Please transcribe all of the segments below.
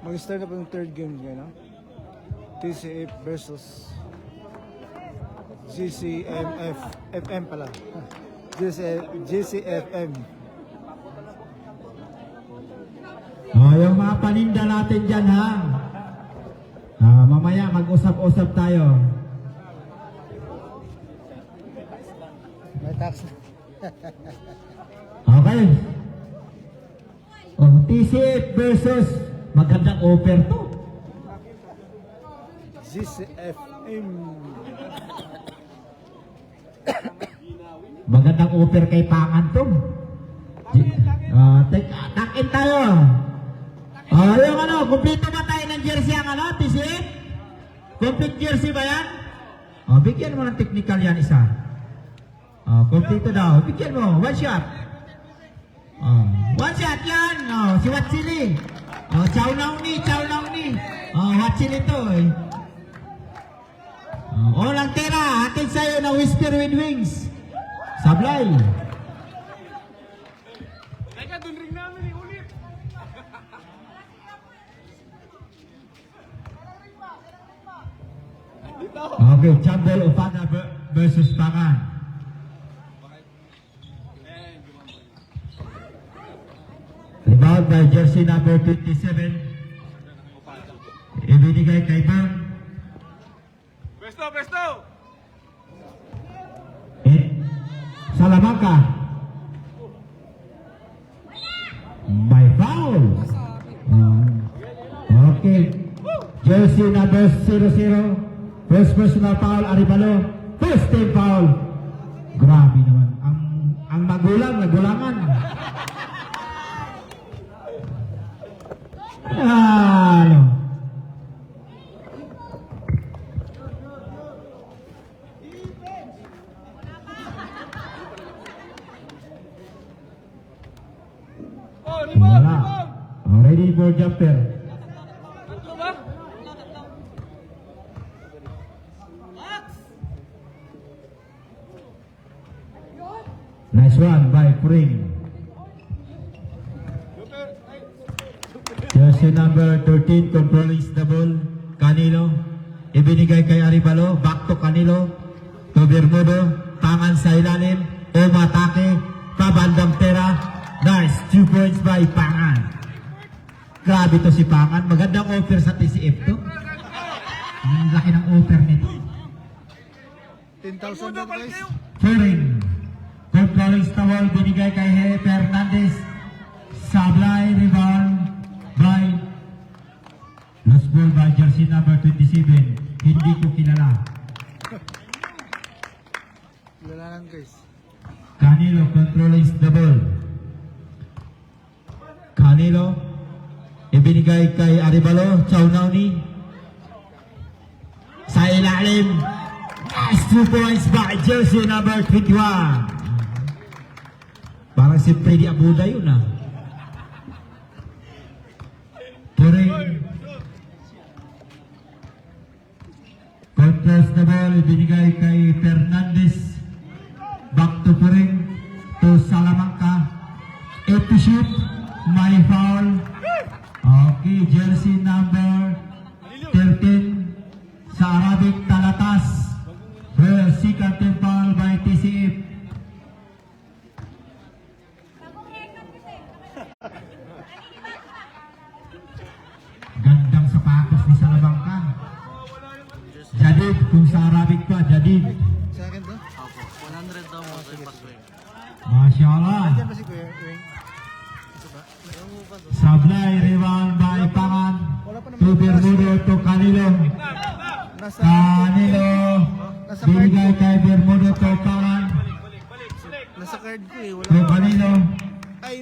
Mag-start na po yung third game ngayon, no? TCF versus GCMF. FM pala. GCFM. Yung mga paninda natin dyan, ha? Mamaya mag-usap-usap tayo. May tax. Okay. TCF versus magandang offer to. GCFM. Magandang offer kay Pangan to. Takin tayo. Yung kumpleto ba tayo ng jersey ang TCF? Complete jersey ba yan? Bigyan mo ng technical yan isa. Kompleto daw. Bigyan mo. One shot. One shot yan. Si Watsili. Chow Nao Ni. Watsili to eh. Lang tira. Atin sa'yo na Whisper with Wings. Sablay. Teka, dun ring namin eh. Ulit. Okay, Jambol Ofada versus Pangan. Rebound by jersey number 27. Ibinigay kay Bang. Pesto! Salamanca. By foul. Okay. Jersey number 00. First personal foul, Aribalo. First team foul. Grabe naman. Ang magulang, nagulangan. Wala. Ready for jumper. Nice one by Pring. Jersey number 13 controlling the ball. Canilo. Ibinigay kay Aribalo. Back to Canilo. To Bermudo. Pangan sa ilalim. Umatake. Pabandang tera. Nice. 2 points by Pangan. Grabe to si Pangan. Magandang offer sa TCF to. Ang laki ng offer nito. 10,000 na guys. Turing. Controlling the ball. Binigay kay Jose Fernandez. Sablay. Rebound by lost ball by jersey number 27. Hindi ko kilala. Kilala lang guys. Canelo controlling the ball. Canelo ibinigay kay Aribalo. Chow Nao Ni sa ilalim. Nice 2 points by jersey number 21. Parang si Freddy Abuda yun Turing. Contest the ball. Ibinigay kay Fernandez. Back to Turing. To Salamanca. 8 to shoot. May foul. Okay, jersey number 13 sa Arabic Talatas. Second team foul by TCF. Gandang sapatos ni Salamanca. Jadid, kung sa Arabic pa, Jadid. Sa akin to? Opo, 100 daw mo sa password. Masya Allah. Diyan ba si Kuya Ring? Sablay, rebound by Pangan. To Bermudo, to Canilo. Nasa Canilo. Binigay kay Bermudo, to Pangan. nasa card ko eh. Wala To Canilo. Ay,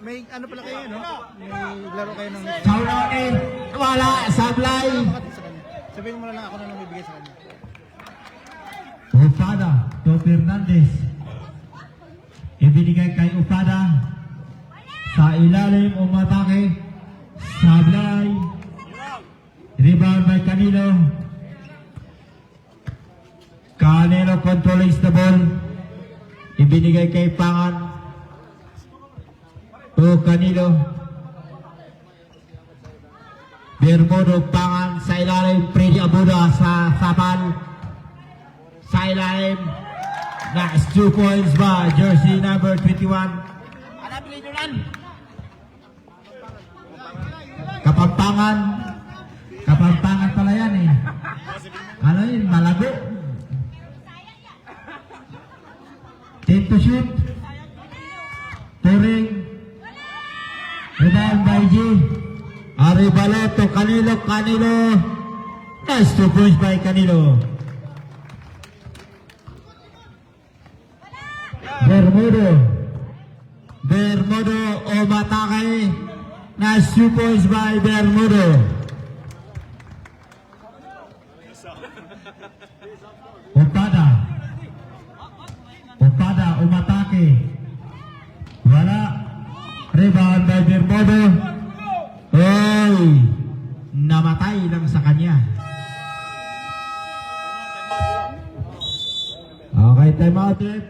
may ano pala kayo, no? May laro kayo ng... Chow Nao Ni. Wala, Sablay. Sa kanya. Sabihin mo na lang ako na lang bibigay sa kanya. Ofada, to Fernandez. Ibinigay kay Ofada. Sa ilalim, umatake. Sablay. Rebound by Canilo. Canelo controlling the ball. Ibinigay kay Pangan. To Canilo. Bermudo Pangan sa ilalim. Freddy Abuda sa sapal. Sa ilalim. Nice 2 points by jersey number 21. Kapampangan. Kapampangan pala yan eh. Ano yun? Malago. 10 to shoot. Turing. Rebound by G. Arevalo to Canelo. Canelo. Nice 2 points by Canelo. Bermudo. Bermudo Omatake. Nice 2 points by Bermudo. Opada. Opada Omatake. Wala. Rebound by Bermudo. Oy! Namatay lang sa kanya. Okay, time out ulit.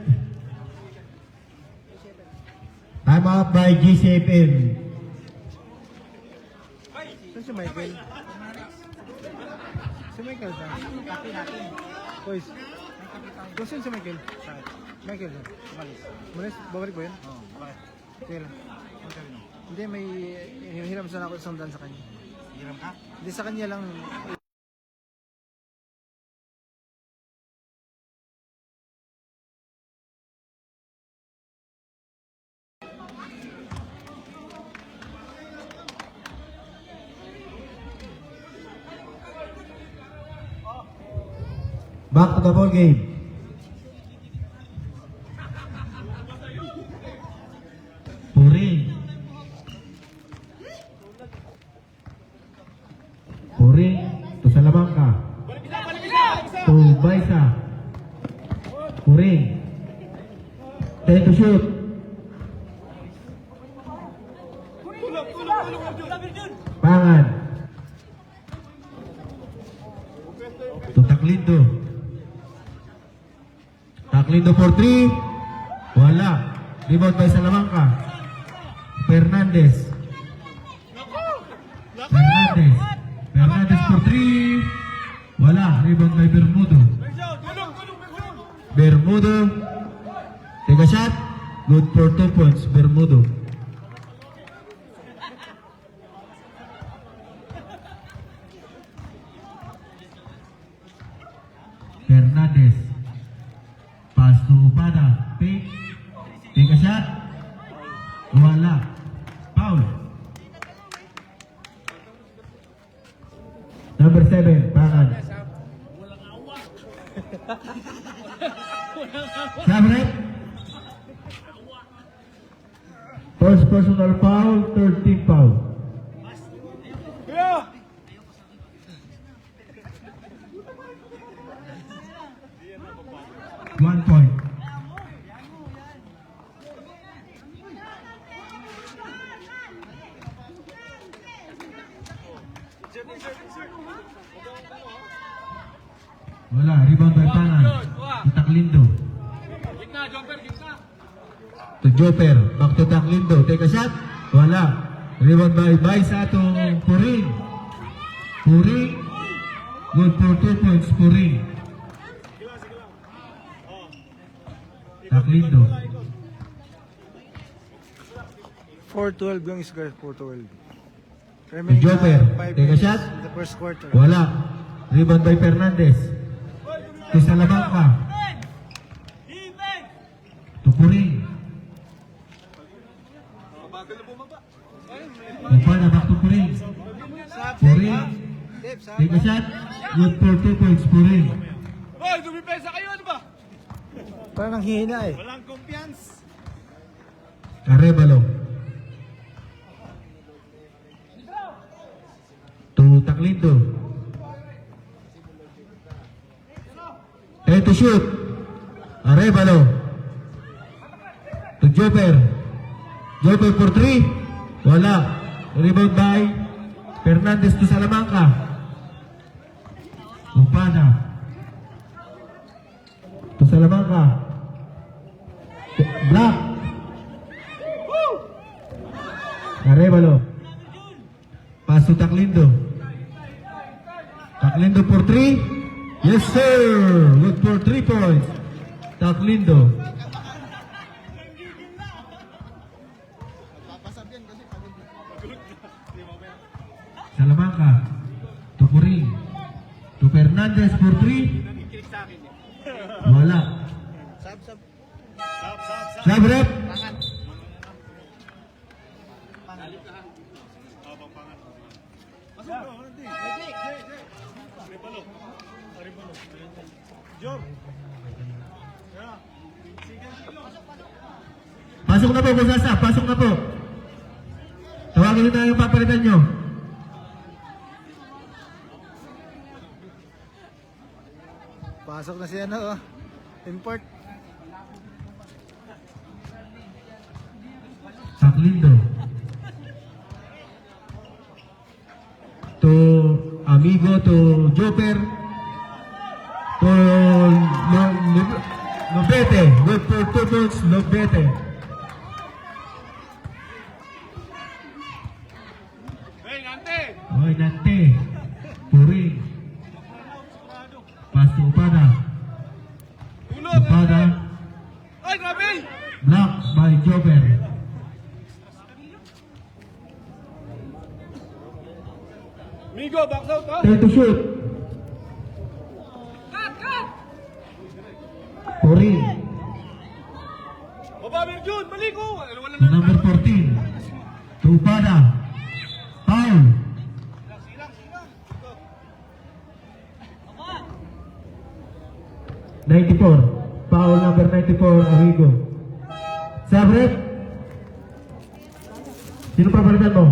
Time out by GCFM. Saan si Michael? Si Michael ba? Boys. Kung saan si Michael? Michael ba? Malis? Babalik ba yun? Oo, bakit? Kailan? Hindi, may hiram sana ako isang daan sa kanya. Hiram ka? Hindi, sa kanya lang. Back to the ball game. Puring. Puring to Salamanca. To Baisa. Puring. 10 to shoot. Pangan. To Taklindo. Taklindo for 3. Wala. Rebound by Salamanca. Fernandez. Fernandez. Fernandez for 3. Wala. Rebound by Bermudo. Bermudo. Take a shot. Good for 2 points. Bermudo. Fernandez. Pass to Upada. Take a shot. Wala. Foul. Number 7, Pangan. Sabret. First personal foul, 13 foul. One point. Wala, rebound by Pangan. To Taklindo. Gitna, jumper, gitna. To Joper. Back to Taklindo. Take a shot. Wala. Rebound by Baisa to Puring. Puring. Good for 2 points. Puring. Taklindo. 4-12 yung score, 4-12. To Joper. Take a shot. The first quarter. Wala. Rebound by Fernandez. To Salamanca. To Puring. Upada back to Puring. Puring. Take a shot. Good for 2 points. Puring. Hoy, dumipesa kayo, ano ba? Parang hihina eh. Walang kumpiyansa. Arevalo. To Taklindo. To shoot. Arevalo. To Joper. Joper for 3. Wala. Rebound by Fernandez to Salamanca. Upada. To Salamanca. Black. Arevalo. Pass to Taklindo. Taklindo for 3. Yes, sir. Good for 3 points. Taklindo. Salamanca. To Puring. To Fernandez for 3. Wala. Sab rep. Pasok na po, Kusasa. Pasok na po. Tawagin nyo na yung papalitan nyo. Pasok na si ano, oh. Import. Taklindo. To Amigo, to Joper. To Lobete. Good for 2 points, Lobete. Hey, Nante! Oy, Nante. Puring. Pass to Upada. Tulog! Upada. Ay, grabe! Block by Joper. Migo, box out ha? Try to shoot. Cut, cut! Puring. Baba, Virgin! Balik ko! Wala To na. number 14. To Upada. Foul. Silang. 94. Foul number 94, Amigo. Sabrep. Sino papalitan mo?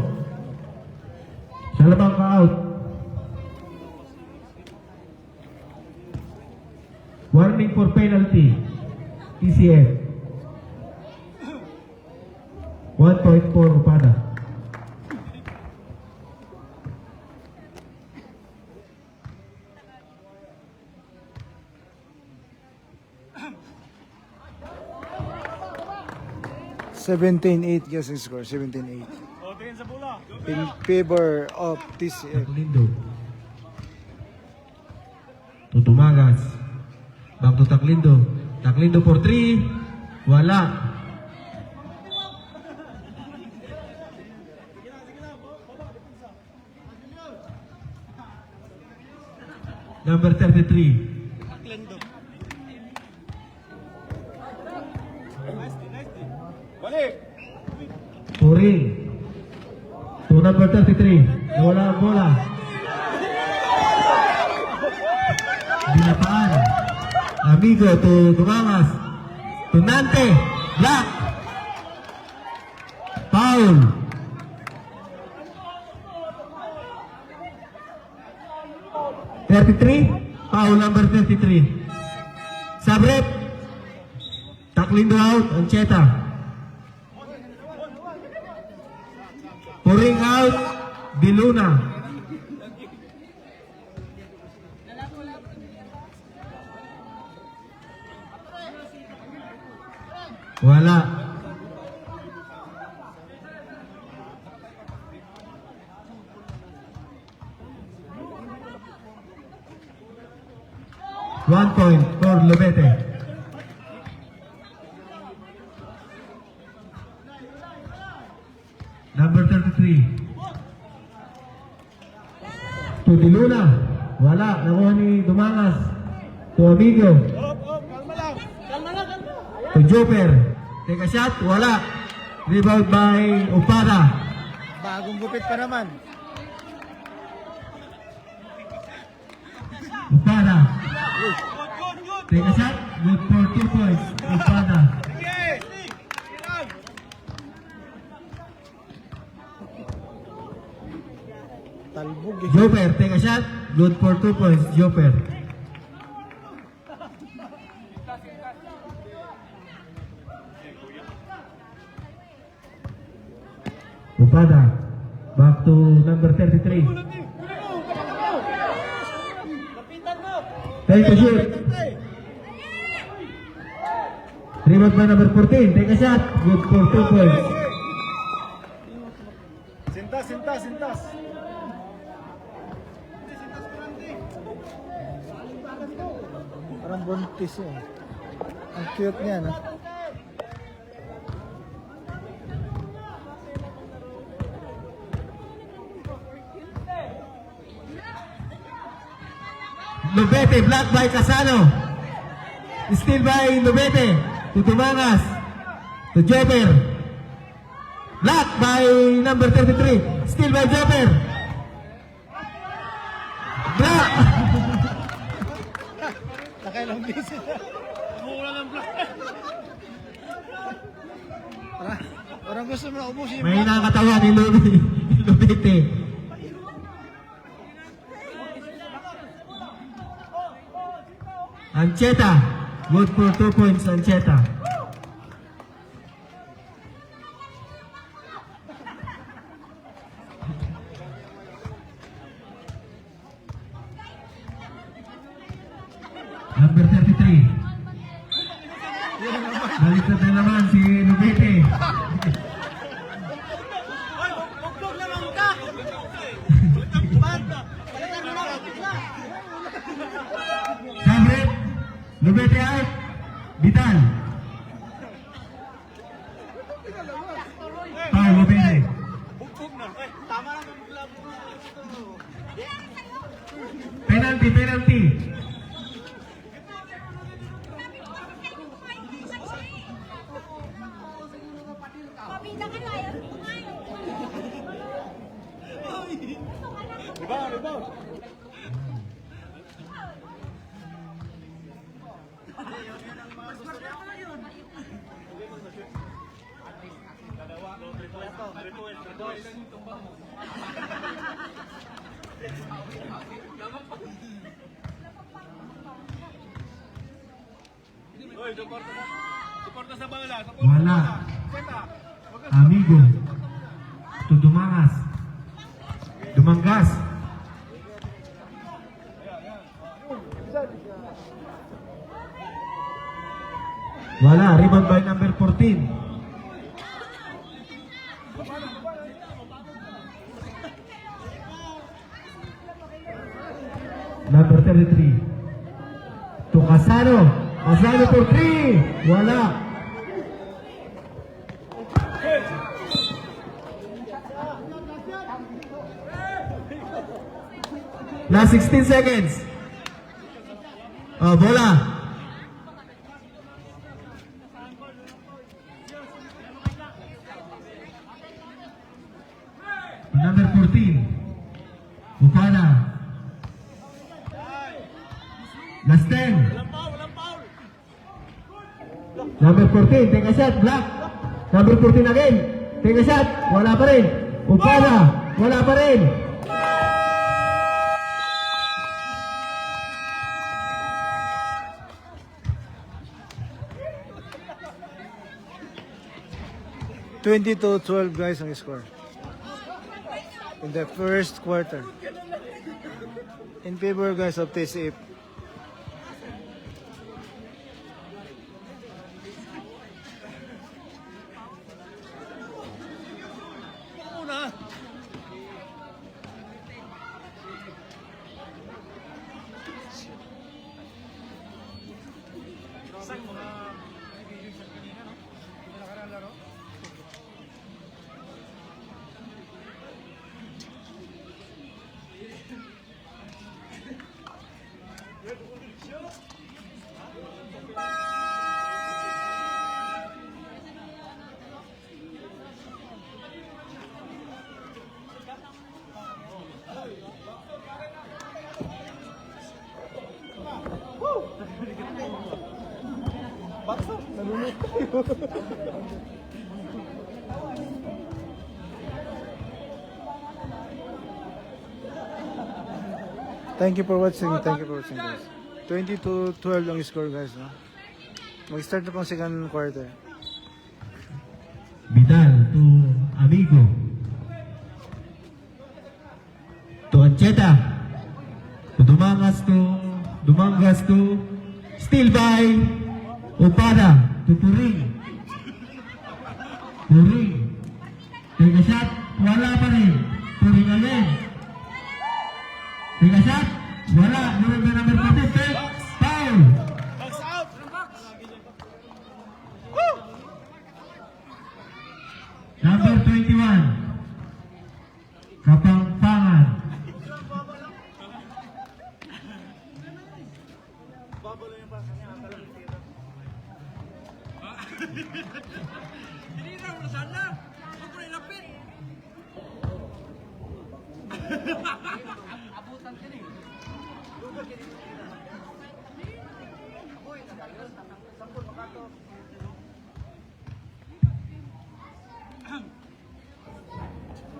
Salamanca out. Warning for penalty. TCF. 1.4 Upada. $17-8 guessing score. 17-8. O, tingin sa bola. In favor of TCF. Taklindo. Tutumagas. Back to Taklindo. Taklindo for 3. Wala. Number 33. Balik! Puring. To number 33. Wala ang bola. Binapaan. Amigo to Dumangas. To Nante. Black. Foul. Foul number 33. Sabrep. Taklindo out. Ancheta. Puring out. Diluna. Wala. One point for Lobete. Number 33. To Diluna. Wala. Nakuha ni Dumangas. To Amigo. Kalma lang! To Joper. Take a shot. Wala. Rebound by Upada. Bagong gupit pa naman. Upada. Take a shot. Good for 2 points. Upada. Sige! Silang! Talbog eh. Joper. Take a shot. Good for 2 points. Joper. Upada. Back to number 33. Take a shoot. Rebound by number 14. Take a shot. Good for 2 points. Sintas! Parang buntis eh. Ang cute niya, no? Lubete, block by Casano. Steal by Lubete. To Tumangas. To Jobber. Block by number 33. Steal by Jobber. Block. Nakailang busy. Mura ng block. Parang gusto mo na ubusin yung May nakakatawa ni Lubete. Ancheta. Good for 2 points, Ancheta. Number 33. Baliktad na naman si Lubete. Huwag naman ka! Sabret. Lubete out. Vital. Foul, Lubete. Bugbog na. Ay, tama lang ang club. Penalty, penalty. Rebound, rebound. Oy, suporta sa bala. Wala. Amigo. To Dumangas. Dumangas. Wala. Rebound by number 14. Number 33. To Casano. Casano for 3. Wala. Last 16 seconds. Oh, bola. Number 14. Bufana. Last 10. Number 14, take a shot, black. Number 14 again. Take a shot, wala pa rin. Bufana, wala pa rin. (22-12) guys ang score. In the first quarter. In favor guys of TCF. Thank you for watching. Thank you for watching guys. 22-12 ang score guys. No? Mag-start na pang second quarter. Vidal to Amigo. To Ancheta. To Dumangas to steal by Opada to Puring. Puring. Take a shot. Wala pa rin. Puring again. Take a shot. Wala. Number 14. Kapampangan.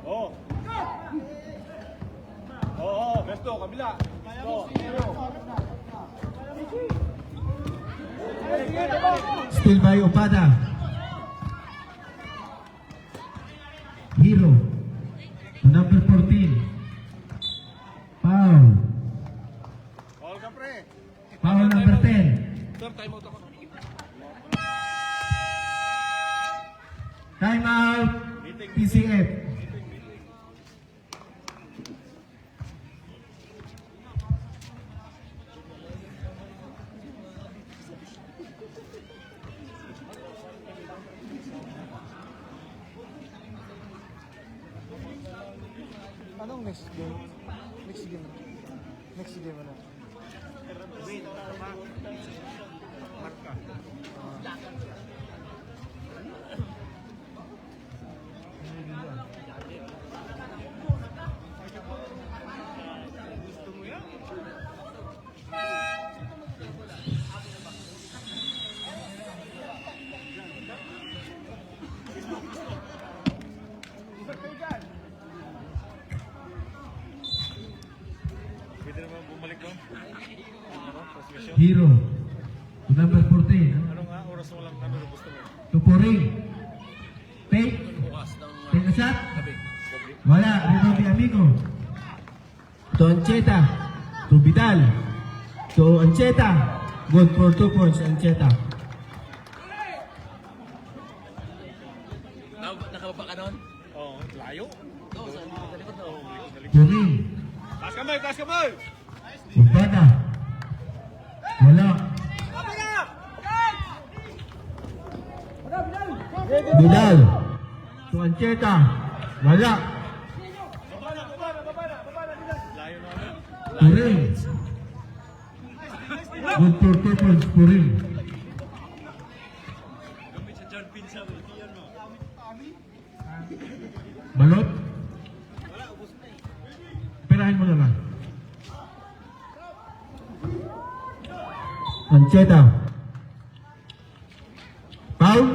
Oh. Oo, besto, kabila. Oh. Still by Opada. Hero. To number 14. Foul. Bawal ka, pre. Foul number 10. Sir, time out ako. Time out. PCF. Anong next game? Next game. Next game ano? Pwede naman bumalik doon. Ano? Transmission. Hero. To number 14. Ano nga, oras mo lang kami gusto mo. To Puring. Take. Take a shot. Wala. Rebound ni Amigo. To Ancheta. To Vidal. To Ancheta. Good for 2 points, Ancheta. Nakababa ka noon? Oh, layo. Oo, sa likod no. Puring. Taas kamay, taas kamay! Urbana. Wala. Vidal. To Ancheta. Wala. Layo namin. Puring. Good for 2 points, Puring. Gamit sa John Pin sa yan mo. Balot. Perahin mo na lang. Ancheta. Foul.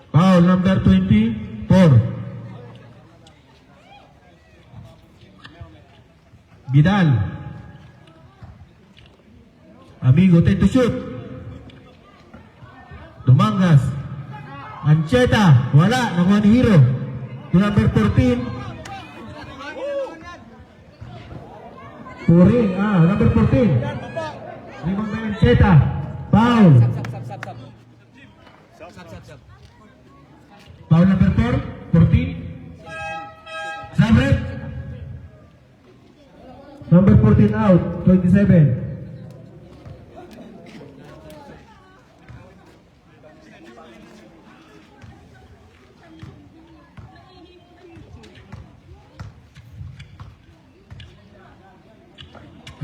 Foul number 24. Vidal. Amigo, time to shoot. Dumangas. Ancheta. Wala. Nakuha ni Hero. To number 14. Puring. Number 14. Rebound by Ancheta. Foul. Sap. Foul number 4. 14. Zabret. Number 14 out. 27.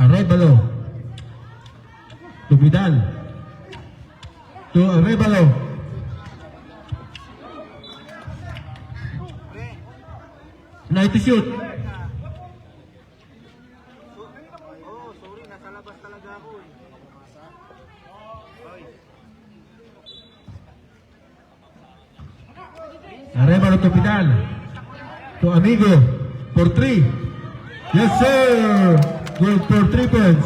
Arevalo. To Vidal. To Arevalo. Night to shoot. Arevalo to Vidal. To Amigo. For 3. Yes, sir. Good for 3 points.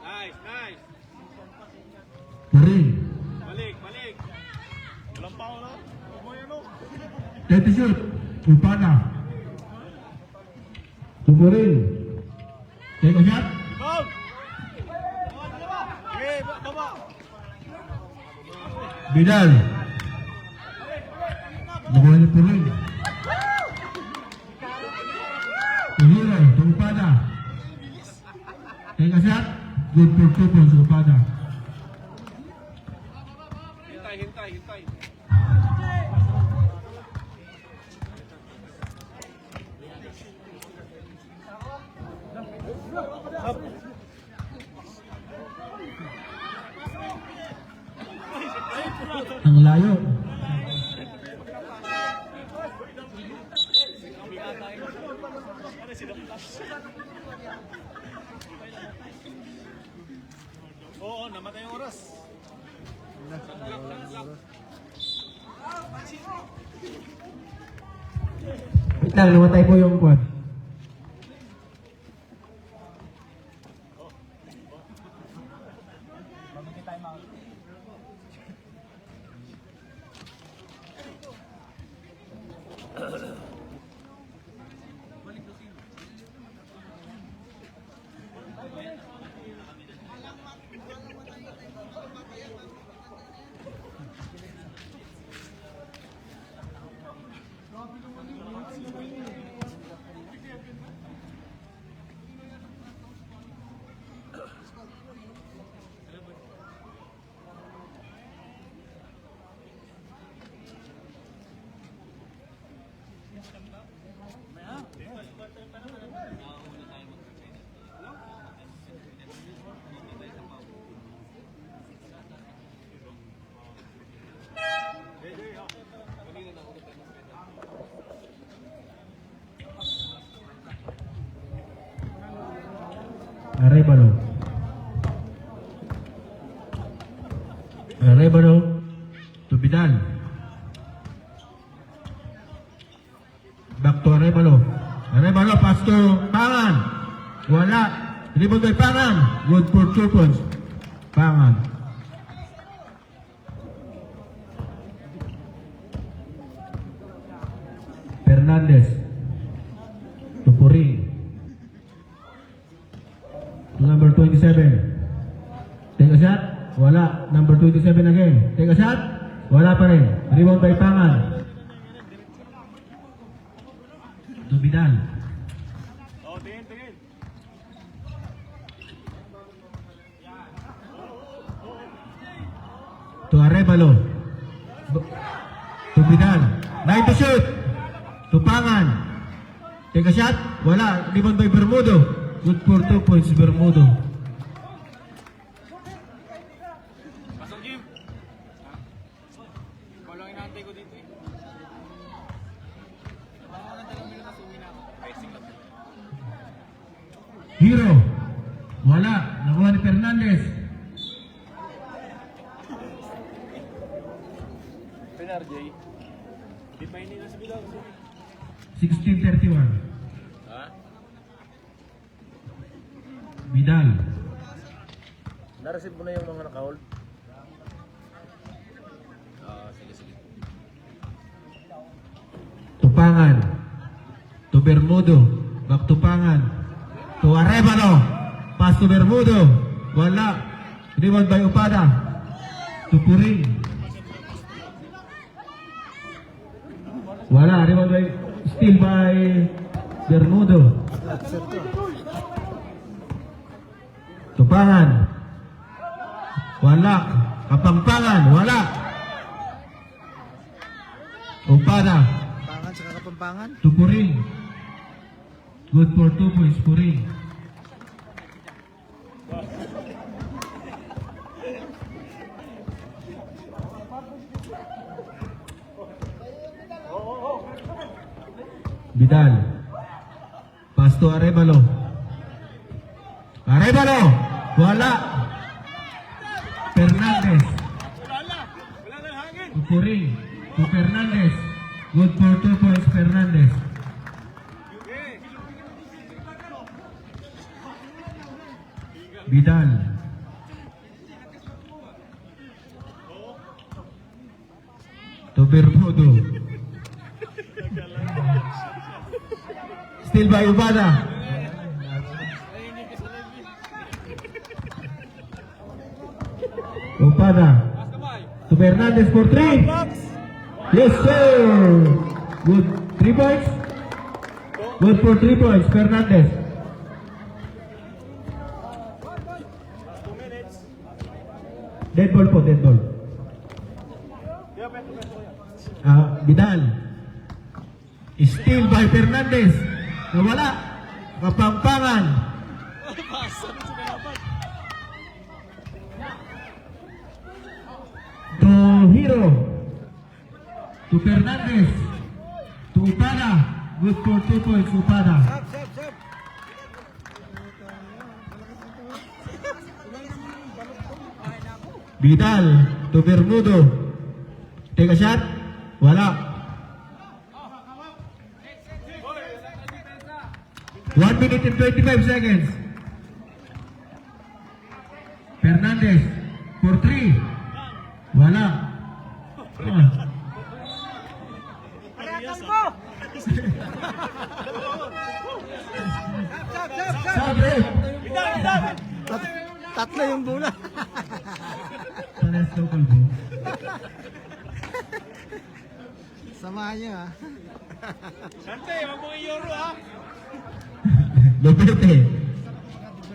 Nice, nice. Puring. Balik. Walang pao na. Huwag mo yan o. Night to shoot. Upana. To Puring. Take a shot. Rebound! Okay, baba. Vidal. Nakuha ni Puring. Tuhira. To Upana. Take a shot. Good for 2 points, Upana. Ang layo. Oo, namatay yung oras. Wait lang, namatay po yung quad. Arevalo. Arevalo to Vidal. Back to Arevalo. Arevalo pass to Pangan. Wala. Rebound by Pangan. Good for 2 points. Pangan. Fernandez. To Puri. Number 27. Take a shot. Wala. Number 27 again. Take a shot. Wala pa rin. Rebound by Pangan. To Vidal. Oo, tingin, tingin. To Arevalo. To Vidal. Night to shoot. To Pangan. Take a shot. Wala. Rebound by Bermudo. Good for 2 points, Bermudo. Pasok, Jim. Ikaw lang inaantay ko dito eh. Baka ng 2 minutos uwi na ako. Icing lang. Hero. Wala. Nakuha ni Fernandez. Pinar, Jay. Di pa hindi na sa bilaw. 16:31. Ha? Vidal. Na-receive mo na yung mga naka-hold? Sige, sige. To Pangan. To Bermudo. Back to Pangan. To Arevalo. Pass to Bermudo. Wala. Rebound by Upada. To Puring. Wala. Rebound by steal by Bermudo. To Pangan. Wala. Kapampangan. Wala. Upada. Pangan sa Kapampangan. To Puring. Good for 2 points, Puring. Vidal. Pass to Arevalo. Arevalo. Wala. Fernandez. Wala na hangin. To Puring. To Fernandez. Good for 2 points, Fernandez. Vidal. To Bermudo. Still by Ubada. Upada. To Fernandez for 3. Yes, sir. Good 3 points. Good for 3 points, Fernandez. 2 minutes. Dead ball po, dead ball. Vidal. Steal by Fernandez. Nawala. Kapampangan. To Hero. To Fernandez. To Upada. Good for 2 points, Upada. Sab, sab, sab. Vidal. To Bermudo. Take a shot. Wala. 1 minute and 25 seconds. Fernandez. For 3. Wala. Oh. Paratan mo! Sab, sab, sab. Sabre. Tatlo yung bola. Pares local ball. Samahan niyo ha. Sante, wag mo i-euro ha. Lopete.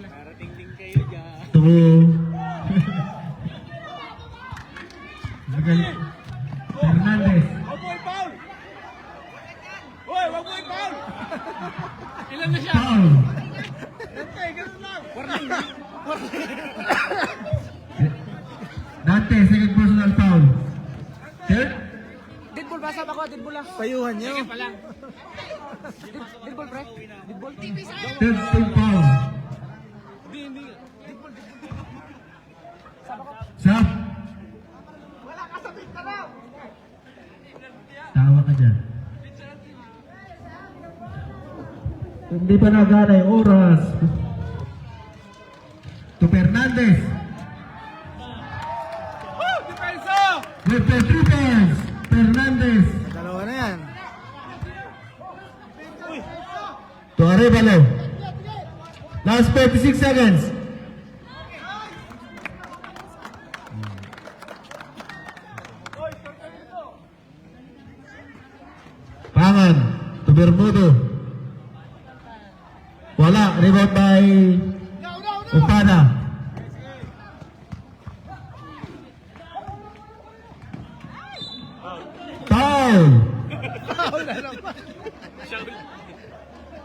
Narating-ting kayo dyan. To... Fernandez. Wag mo i-foul! Hoy, wag mo i-foul! Ilan na siya? Foul. Sante, ganun lang. Dante, second personal foul. Third? Deadball, basa ako, deadball lang. Payuhan niyo. Sige pa lang. Deadball, pre. Deadball. Third team foul. Hindi. Sap. Tawa ka dyan. Hindi pa nagana yung oras. To Fernandez. Depensa! With the defense. Fernandez. Dalawa na yan. To Arevalo. Last 36 seconds. Pangan. To Bermudo. Wala. Rebound by Upada. Foul.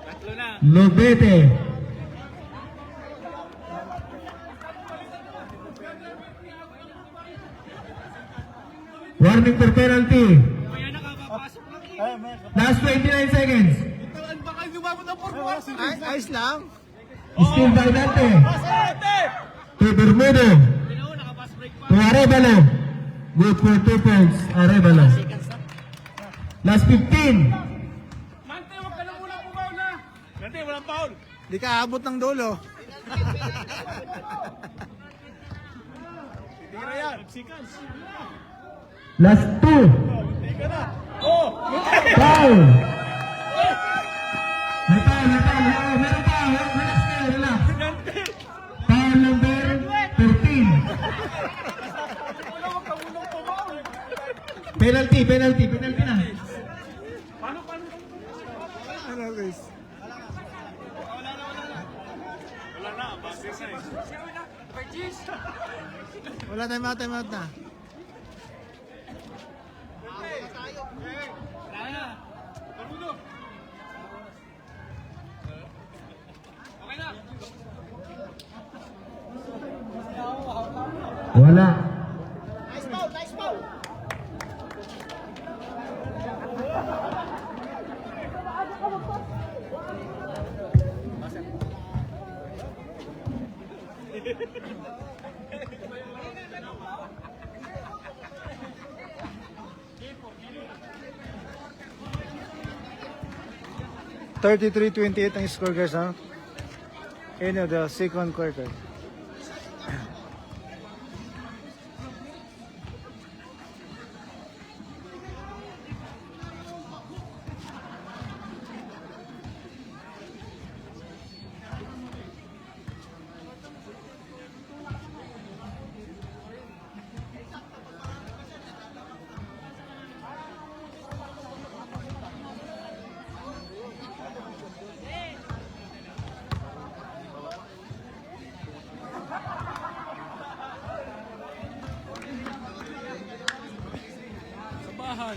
Tatlo na. Lobete. Warning for penalty. Last 29 seconds. Ayos lang. Still by Dante. Sante! To Bermudo. To Arevalo. Good for 2 points. Arevalo. Last 15. Mante, wag ka na muna pumaw na. Sante, walang foul. Di ka abot ng dulo. Tira yan. Seconds. Last 2. Tika na. Oh! Foul. May foul, may foul. Oh, meron pa. Relax kayo, relax. Sante! Foul number 13. Wag ka munang pumaw. Penalty na. Paano? Ano guys? Wala na, basis na eh. Wala time out na. Wala. $33-28 ang score guys ha. In the second quarter. Sa bahay.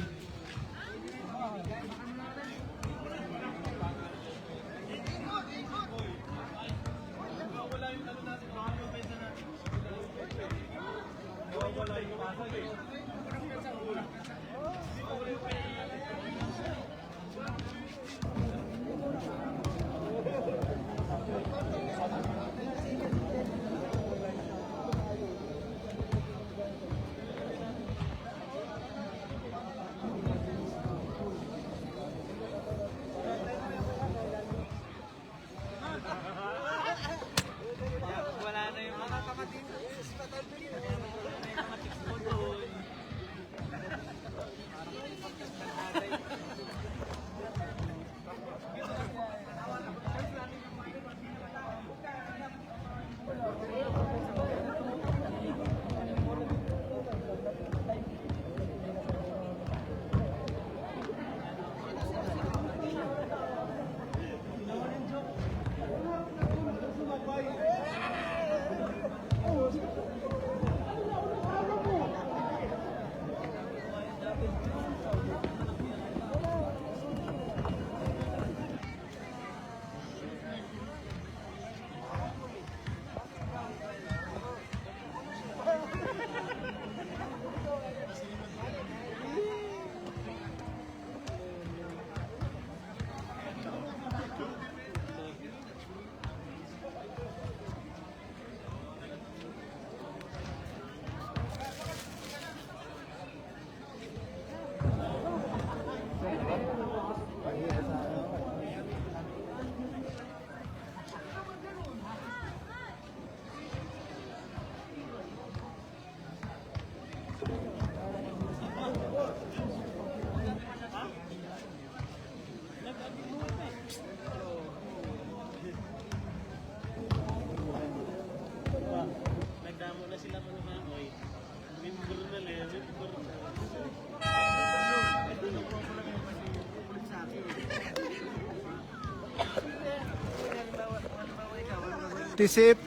TCF,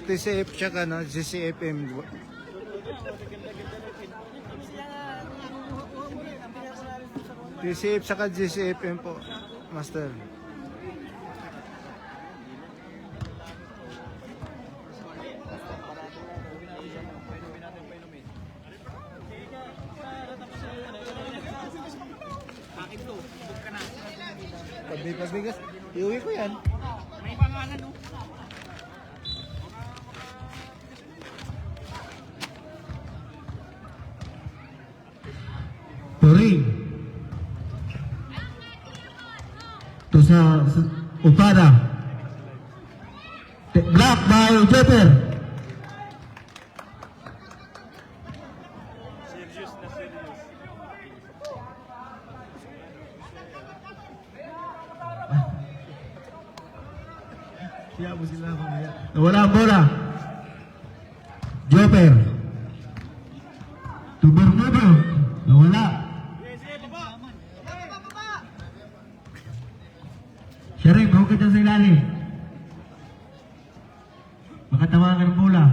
TCF tsaka no, GCFM. TCF tsaka GCFM po, Master. Pagbigas, iuwi ko yan. May pangalan, no? Turing. To sa Upada. Block by Jeter. Serious na serious. Siya mo sila mamaya. Wala ang bola. Joper. To Bermudo. Nawala. Siya rin, mahukit yan sa ilalim. Makatawagan ng bola.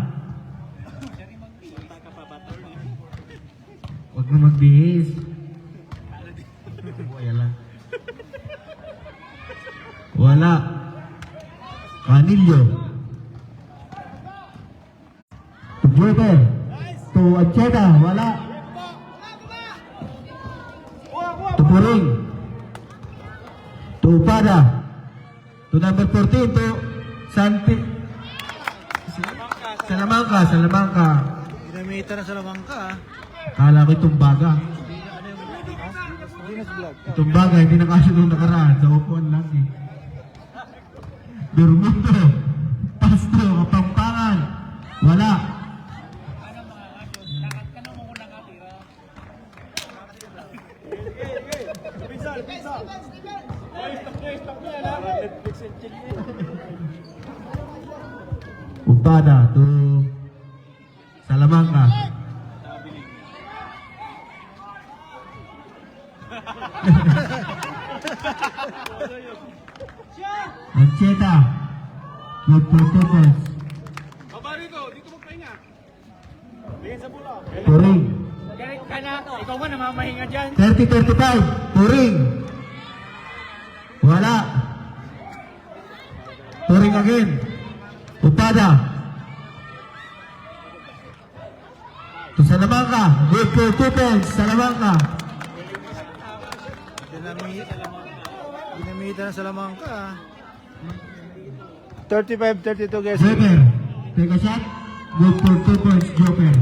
Huwag mo magbihis. Wala. Wala. Canillo. To Joper. To Ancheta. Wala. To Puring. To Upada. To number 14. To Santi. Salamangka. Ginamita na sa lamangka ah. Kala ko itong baga. Venus Vlog. Itong baga, hindi nakasya nung nakaraan. Sa upuan lang eh. Bermudo. Pasto. Kapampangan. Wala. Upada to Salamangka. Ancheta. Good protectors. Baba rito, dito magpahinga. Tingin sa bola. Puring. Galit ka na. Ikaw ba namamahinga dyan? 30-35. Puring. Wala. Puring again. Upada. To Salamanca. Good for 2 points. Salamanca. Dinamita ng Salamanca. 35-32 guys. Joker. Take a shot. Good for 2 points. Joker.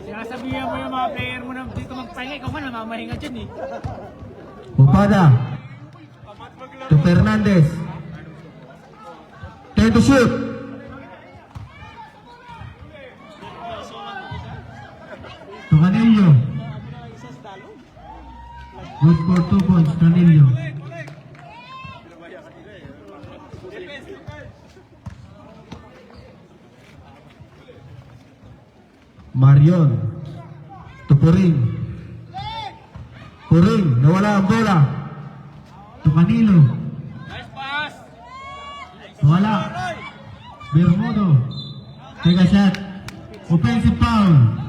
Sinasabihan mo yung mga player mo na dito magpahinga, ikaw man namamahinga dyan eh. Upada. To Fernandez. Time to shoot. To Canello. Good for 2 points. Canello. Marion. To Puring. Puring. Nawala ang bola. To Canilo. Nice pass! Wala. Bermudo. Take a shot. Offensive foul.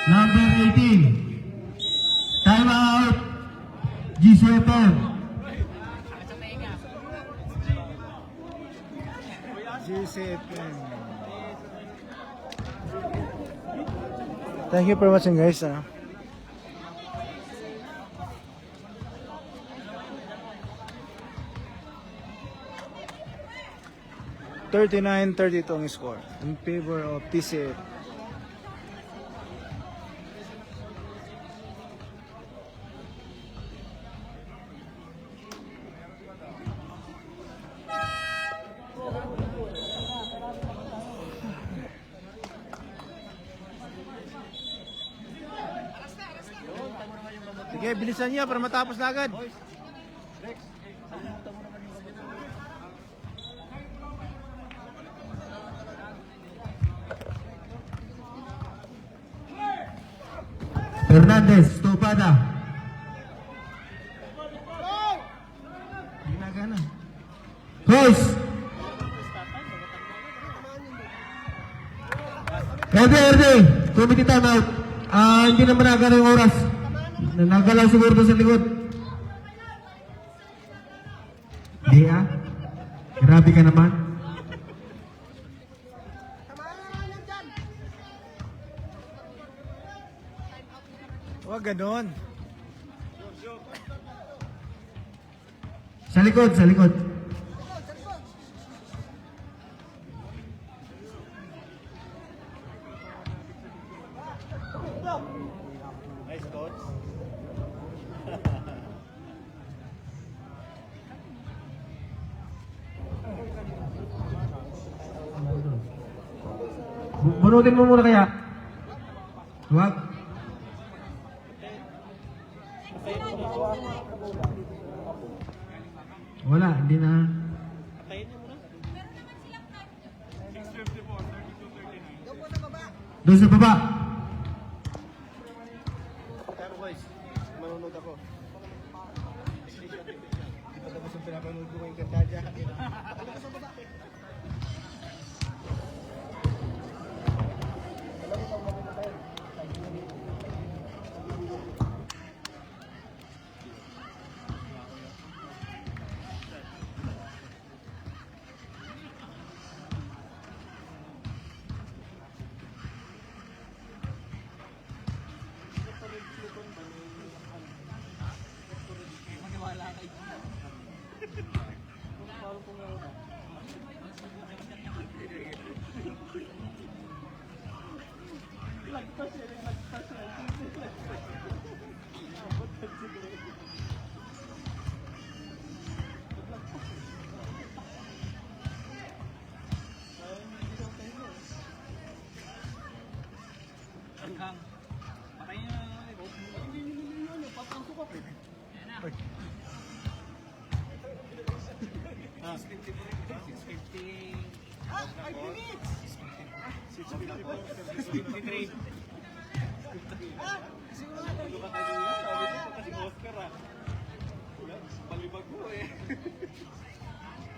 Number 18. Time out. G7. G7. Thank you for watching guys. 39-32 ang score in favor of TCF. Sige, bilisan niya para matapos na agad. Fernandez, Topada. Ginagana. Cross. Ready. Committee time out. Hindi naman nagana yung oras. Nagalaw siguro doon sa likod. Di Grabe ka naman. Huwag ganon. Sa likod. Nice coach. Bunutin mo muna kaya. Huwag. Wala, hindi na. Doon sa baba. Pero guys, manunod ako. Di pa tapos yung pinapanood ko yung kanta dyan.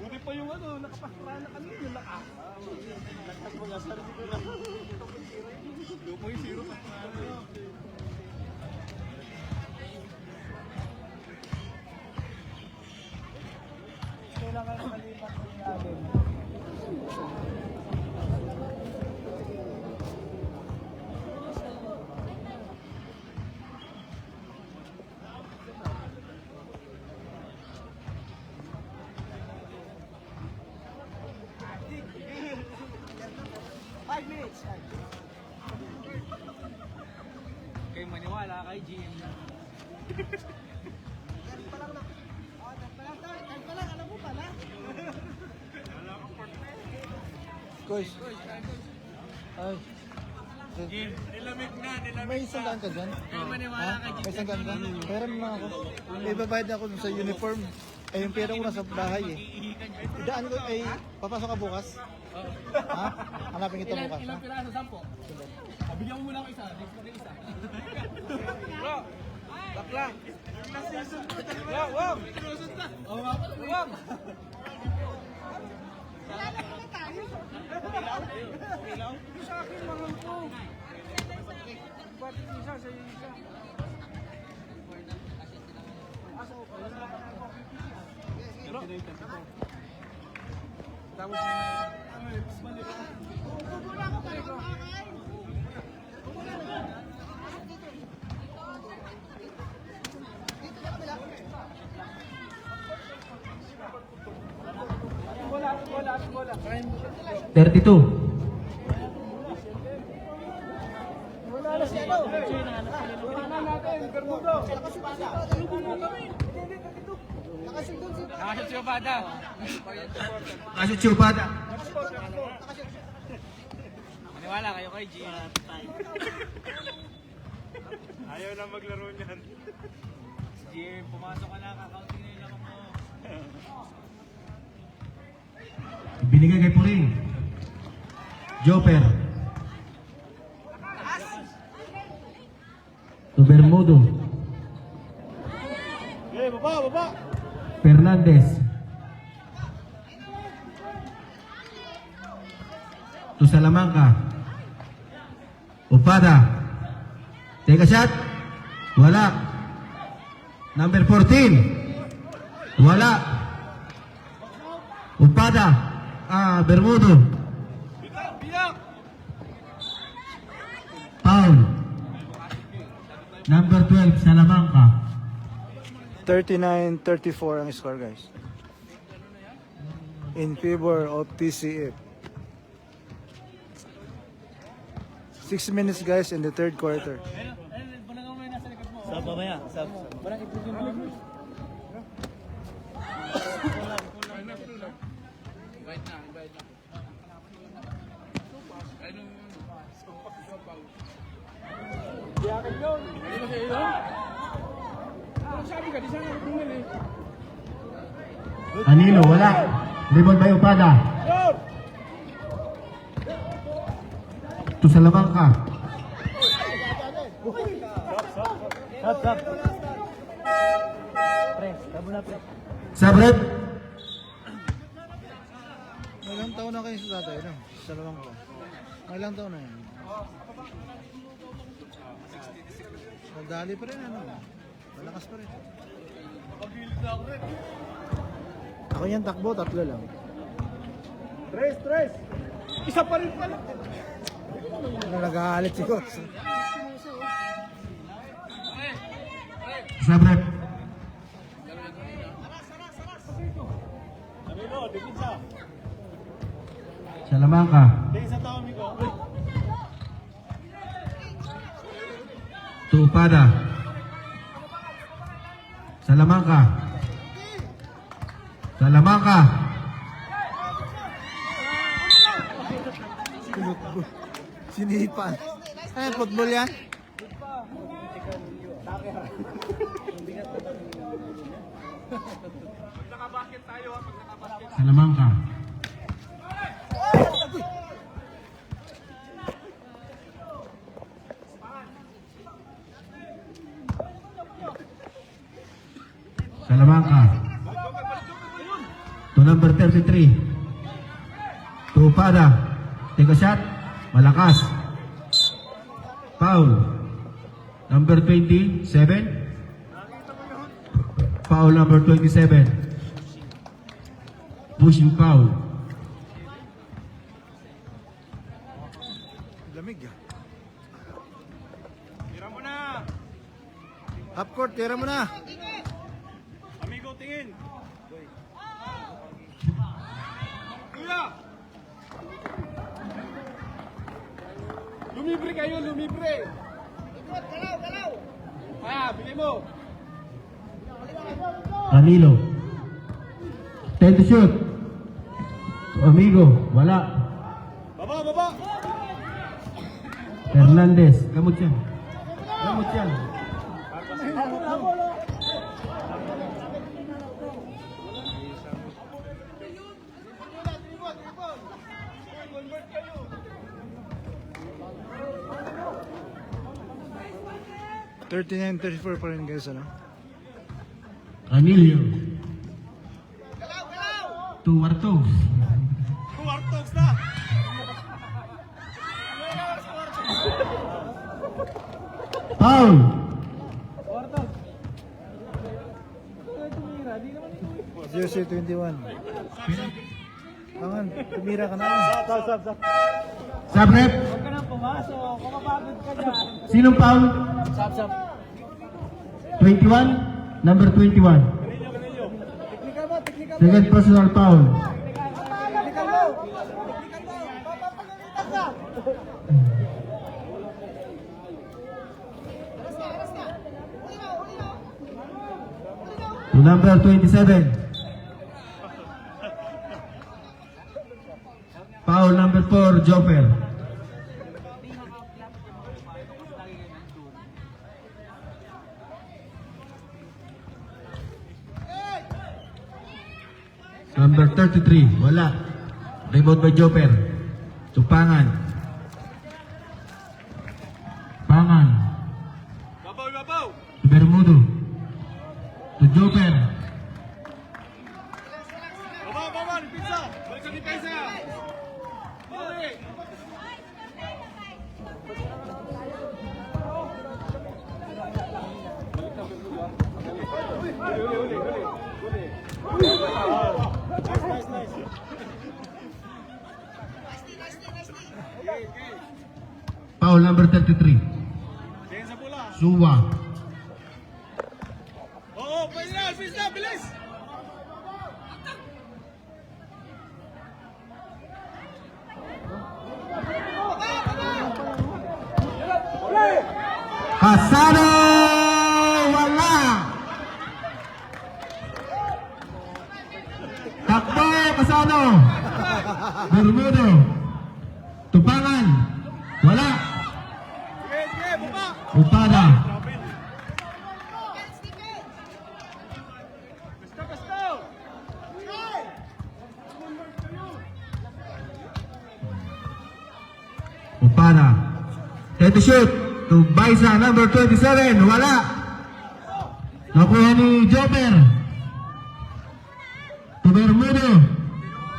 Buti pa yung nakapasra na kami yung lakas. Nagpagpag-asar siguro. 2.0 pa Kayo maniwala kay GM. Coach. Ay. May isang daan ka dyan? Kayo maniwala kay May isang daan ka? Pera mo lang ako. May babayad na ako dun sa uniform. Eh, yung pera ko nasa bahay eh. Idaan ko, ay, papasok ka bukas? Ha? Hanapin kita bukas. Ilang piraso? 10? Bigyan mo muna ako isa. Next mo rin isa. Bro! Bakla! Wow! Wow! Oo nga pala. Wow! Sa akin mga ko. Ba't isa sa isa? Tapos bola. 32. Wala na si ano? Wala na natin, Bermudo. Nakashoot si Obada. Asyo Chupada. Maniwala kayo kay G. Ayaw na maglaro niyan. G, pumasok ka na, kakaunti na yung lakang mo. Binigay kay Puring. Joper. To Bermudo. Baba! Fernandez. To Salamanca. Upada. Take a shot. Wala. Number 14. Wala. Upada. Bermudo. Biyak! Foul. Number 12, Salamanca. 39-34 ang score, guys. In favor of TCF. 6 minutes, guys, in the third quarter. Sab mamaya, sab. Parang ipagin mo. Yakin yun. Hindi mo siya yun. Ano sabi ka? Di sana ako bumili. Anilo, wala. Rebound by Upada. To Salamanca. Sab. Press, tabo na press. Sabrep. Ilang taon na kayo sa tatay, no? Sa lamang ko. Ilang taon na yan? Nadali pa rin, ano? Malakas pa rin. Ako yan takbo, 3 lang. Tres. Isa pa rin pala. Nagalit si Coach. Sabrep. Amigo, depensa. Salamanca. Tingin sa tao, amigo. To Upada. Salamanca. Salamanca. Sinipan. Ay, football yan? Nakabasket tayo ha, pag nakabasket. Salamanca. Salamanca. To number 33. To Upada. Take a shot. Malakas. Foul. Number 27. Foul number 27. Pushing foul. Lamig ah. Tira mo na. Half court, tira mo na. Amigo, tingin. Kuya! kayo lumibre. Ah, bigay mo. Canilo. 10 to shoot. Amigo, wala. Baba. Hernandez, gamot yan. Gamot yan. Convert kayo. $39, $34 pa rin guys, ano? Canillo. Tuwartog. Kuwartogs na. Foul. Jersey 21. Tangan, tumira ka na. Stop. Sabrep. Huwag ka nang pumasok. Kumapagod ka dyan. Sinong foul? Sab. 21. Number 21. Technical mo. Second personal foul. Technical mo. Papapagalitan ka. To number 27. Foul number 4, Jopper. Number 33, wala. Rebound by Jopper. To Pangan. Pangan. Babaw. To Bermudo. To Jopper. Baba. Pizza. Balik sa depensa. Balik. Nice. Foul number 33. Tingin sa pula. Suwa. Oo, pwede na. Pizza, bilis. Kasano! Wala! Takbo! Kasano! Bermudo! Tupangan! Wala! Sige, baba. Upada! Gusto. Upada! Take the shoot! To Baisa, number 27. Wala! Nakuha ni Jopper. To Bermudo.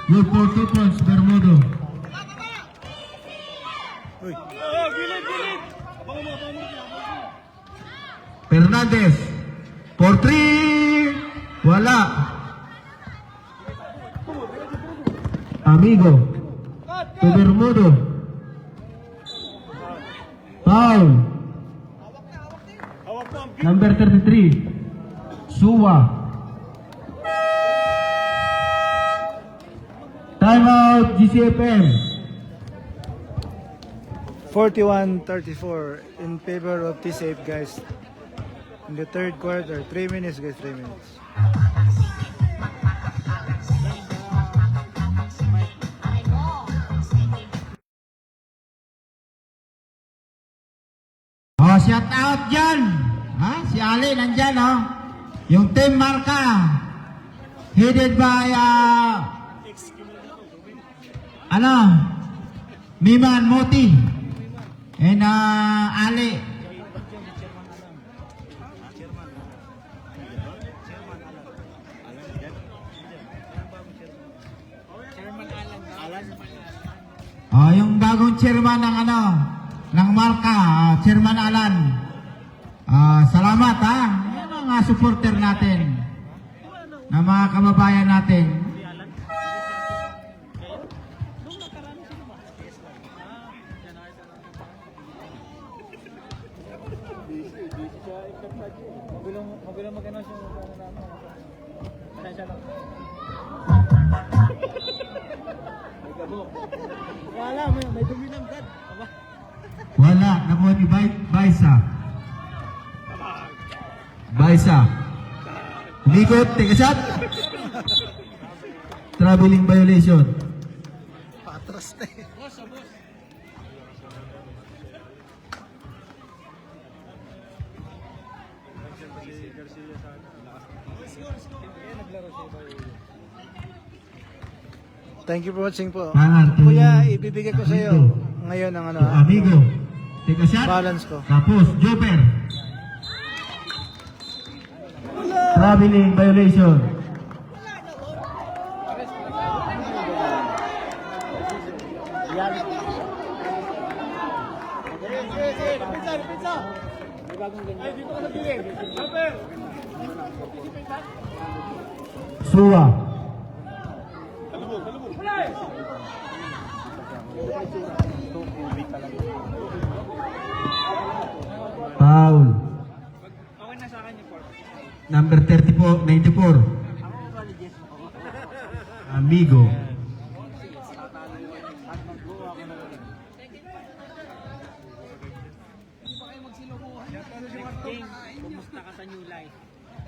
Good for 2 points, Bermudo. Uy, Oo, gilid. Abangan mo. Fernandez. For 3. Wala. Amigo. To Bermudo. Foul. Hawak mo ang Number 33. Suwa. Timeout GCFM. 41-34 in favor of T-Safe guys. In the third quarter, 3 minutes guys, 3 minutes. Oh, shout out dyan. Ha? Si Ali nandyan, oh. Yung team marka. Headed by, Miman Moti. And, Ali. Oh, yung bagong chairman ng ng marka, Chairman Alan. Salamat ha. Yan ang mga supporter natin. Na mga kababayan natin. Mabilang magano siya. Pasensya lang. May gabo. Wala, may dumi ng God. Aba. Wala. nakuha ni Baisa. Baisa. Umikot, take a shot. Traveling violation. Patras na eh. Thank you for watching po. Pangar to Kuya, ibibigay ko sa iyo Amigo. ngayon ang ano, To Amigo. Take a shot. balance ko. Tapos, Joper. Traveling violation. Suwa. Foul. Number 34, 94. Amigo.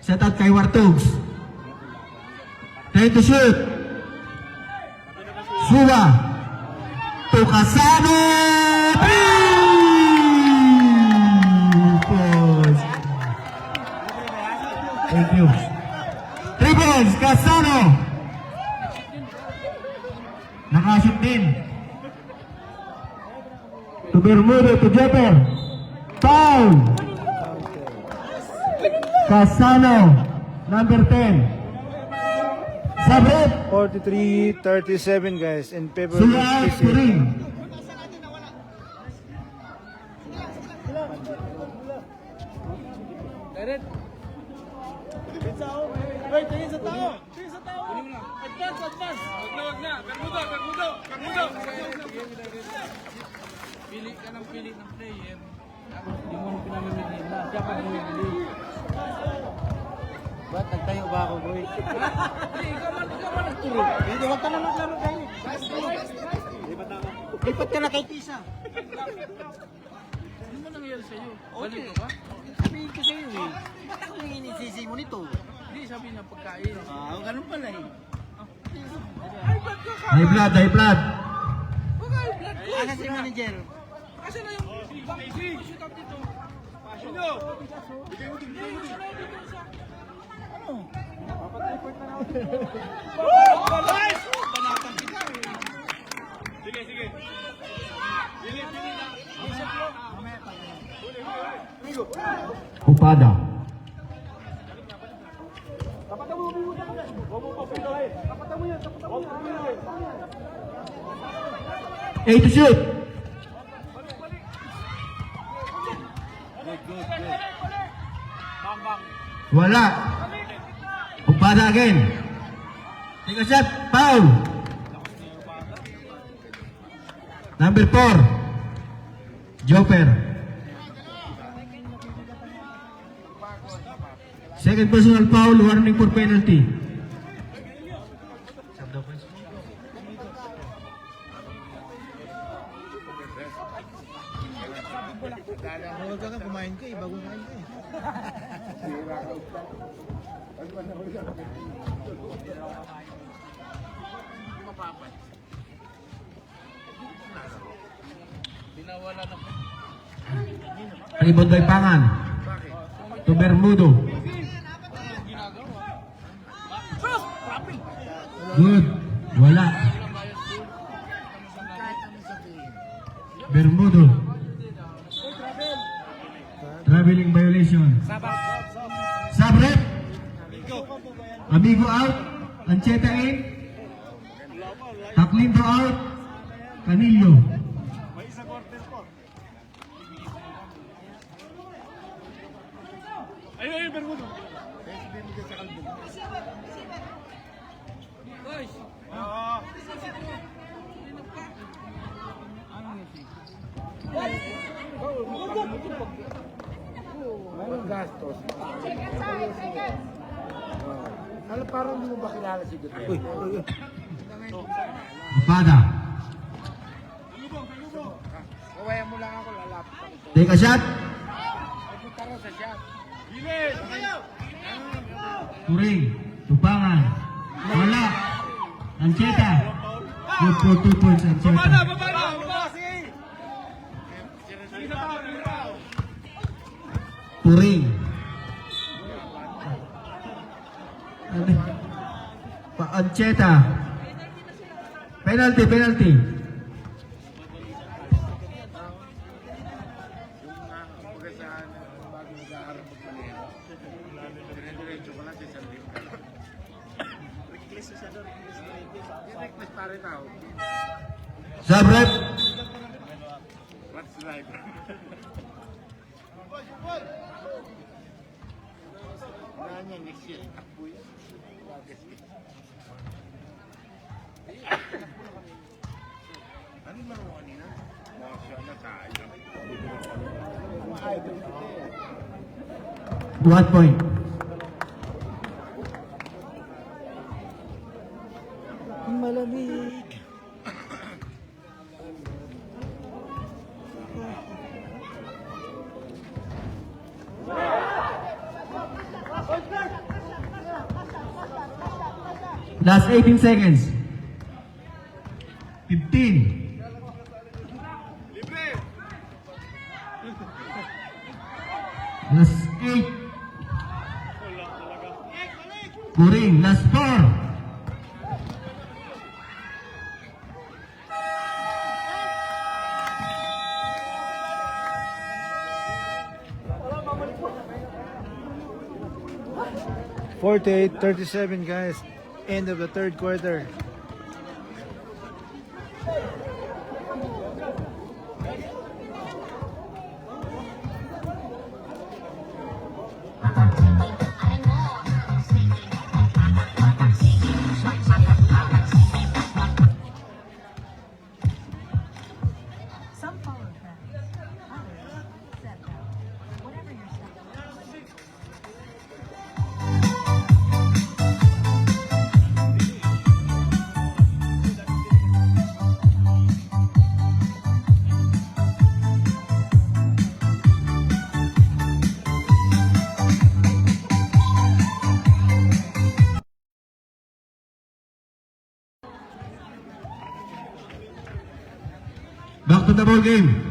Set out kay Wartugs. Try to shoot. Suwa. To Casano. Post. Thank you. 3 balls, Casano. Nakashoot din. To Bermudo, to Jepper. Foul. Casano, number 10. Sabret. 43-37 guys in favor of Suwa TC. Puring. Hoy, tingin sa tao! Tingin sa tao! Advance, advance! Wag na! Bermudo! Bermudo! Bermudo! Pili ka ng pili ng player. Hindi mo pinamimili na. Siya pa namimili. Ba't nagtayo ba ako, boy? Hindi, ikaw man nagturo. Hindi, wag ka na maglaro kayo. Lipat ka na kay Tisa. Ano mo nangyari sa'yo? Balik ka ba? Sabihin ko sa'yo eh. Ba't ako yung inisisi mo nito? Hindi, sabi niya pagkain. Ganun pala eh. Ay, ba't ka ka? High blood, high blood. Huwag ay, blood ko. Asa si manager? Kasi na yung shoot out dito. Sino? Bigay mo din, bigay mo din. Ano? Papat-report na ako dito. Nice! Banatan kita eh. Sige, sige. Pili na. Isip mo. Upada. Tapat mo, ubi mo na. Huwag mo papindahin. Tapat mo yan, tapat mo yan. 8 to shoot. Bang, bang. Wala. Upada again. Take a shot. Foul. Number 4. Joper. Second personal foul, warning for penalty. Huwag ka kumain ka eh, bagong kain ka eh. Dinawala na po. Rebound by Pangan. To Bermudo. Good. Wala. Bermudo. Traveling violation. Sabret. Amigo out. Ancheta in. Taklindo out. Canillo. Ayun, Bermudo. Guys. Gastos. Ano parang hindi mo ba kilala si Duterte? Uy, uy, uy. Upada. Kawaya mo lang ako, lalapit ako. Take a shot. Punta ka sa shot. Turing. Tubangan. Wala. Ancheta. Good for 2 points, Ancheta. Turing. Ancheta. Penalty, penalty. Subrep. One point. Malamig. Last 18 seconds. 15. Last 8. Kuring, last 4. .48, 37 guys. End of the third quarter. Some follow trends, others set them. Whatever your style. Back to the ball game.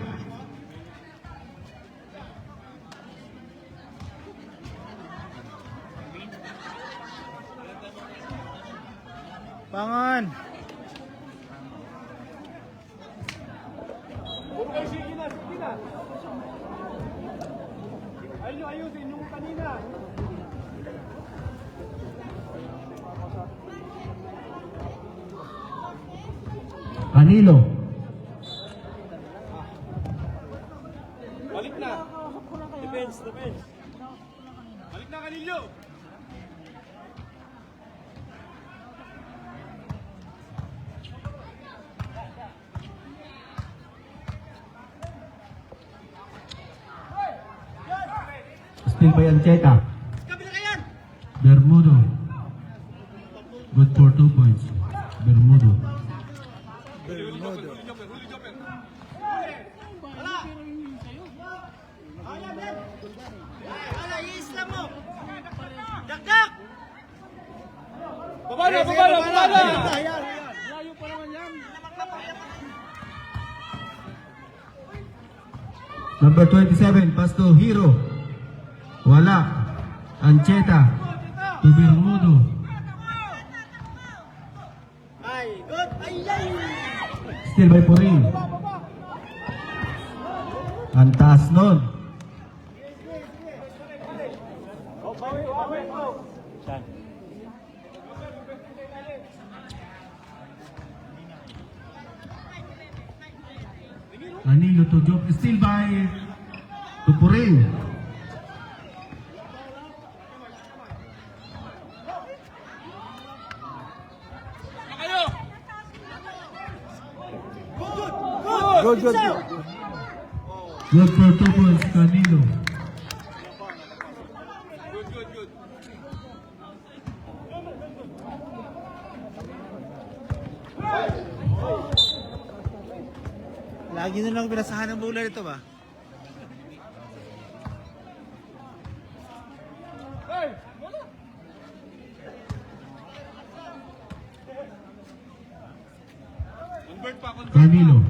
Pangan. Ayusin yung kanina. Canilo. Balik na. Defense. Balik na kanilyo. Still by Ancheta. Bermudo. Good for 2 points. Bermudo. Babala! Layo pa naman yan. Number 27, pass to Hero. Wala. Ancheta. To Bermudo. Still by Puring. Ang taas nun. Canilo to Job. Still by to Puring. Good. Good for 2 points, Canilo. Good. Lagi na lang pinasahan ng bola nito ba? Camilo.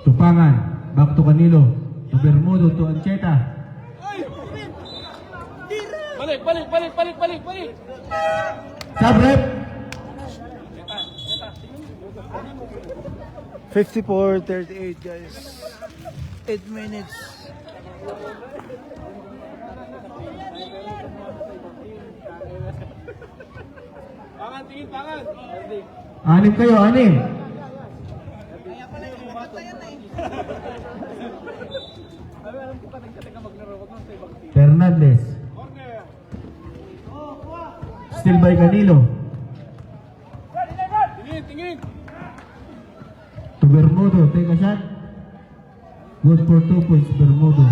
Tupangan. Back to Canilo. To Bermudo. To Ancheta. Balik. Subrep. 54-38 guys. 8 minutes. Pangan, tingin, pangan. Anim kayo, anim. Fernandez. Still by Canilo. Tingin. To Bermudo. Take a shot. Good for 2 points, Bermudo.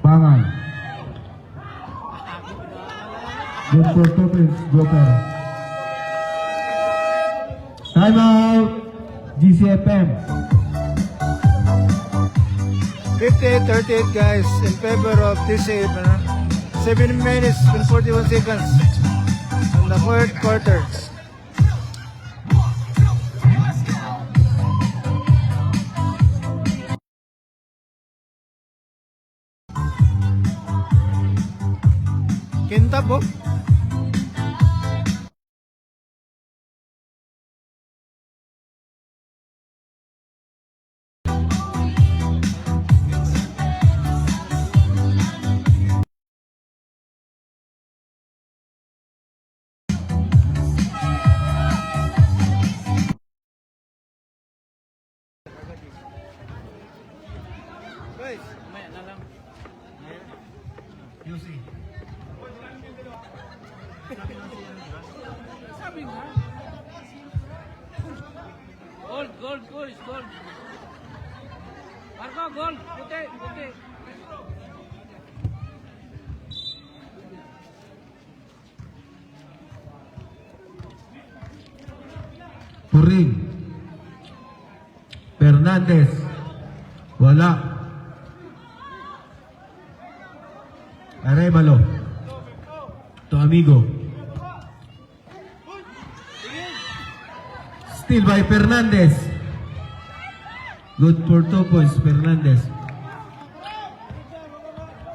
Pangan. Good for 2 points, Joker. Time out. GCFM. 58-38 guys in favor of this save. 7 minutes and 41 seconds in the fourth quarter. Kintab oh. Guys, Sabi nga. Gold. Marco, gold. Puti. Puring. Fernandez. Wala. Arevalo. To Amigo. Still by Fernandez. Good for 2 points, Fernandez.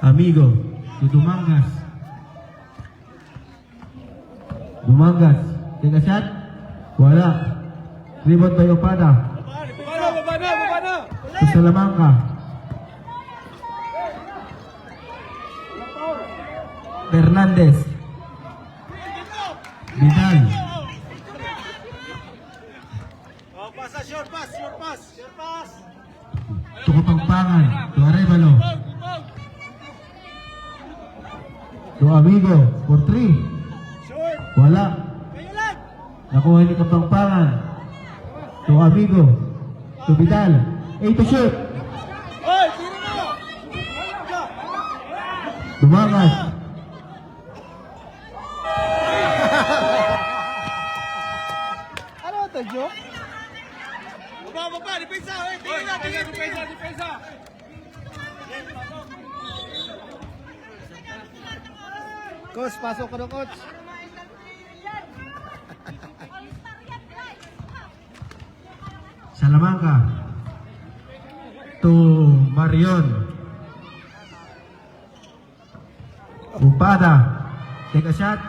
Amigo. To Dumangas. Take a shot. Wala. Rebound by Opada. Baba na. To Salamanca. Fernandez. Vidal. Short pass. To Kapangpangan. To Arevalo. To Amigo. For 3. Wala. Nakuha ni Kapangpangan. To Amigo. To Vidal. 8 to shoot. Dumangas. ano ito, joke? Baba, depensa. Depensa. Coach, pasok ka na, coach. Salamanca. To Marion. Upada. Take a shot.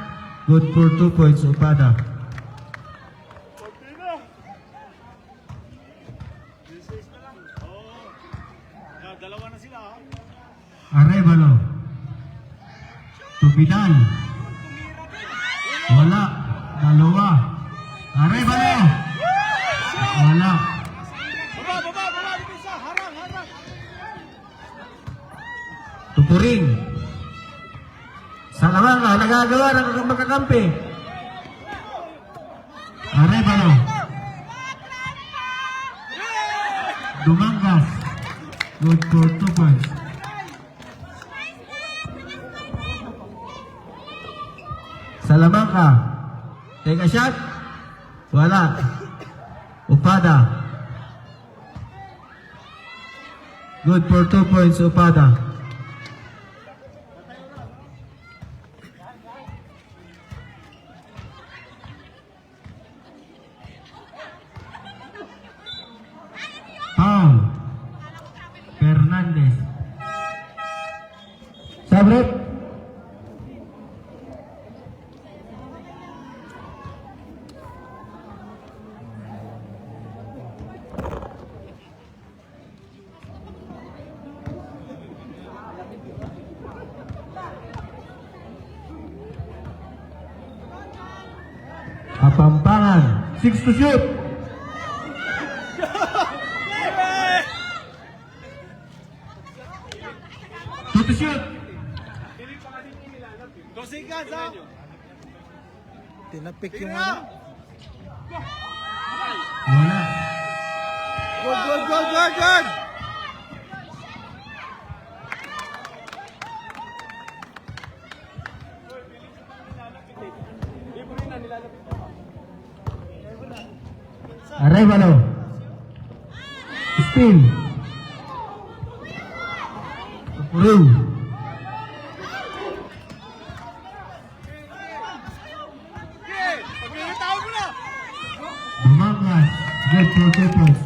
Good for 2 points, Upada. Dalawa na sila. Arevalo. To Vidal. Wala. Dalawa. Arevalo. Wala. Baba, depensa. Harang. Tupuring. Salamanca, nagagawa ng magkakampi. Arevalo. Dumangas. Good for 2 points. Salamanca. Take a shot. Wala. Upada. Good for 2 points, Upada. Foul. Fernandez. Sabret. Kapampangan. 6 to shoot. Two to shoot. Tinapik yung ano. Wala. Good, good, good, good, good! Arevalo. Steal. Peru. Bumangas. Good for 2 points.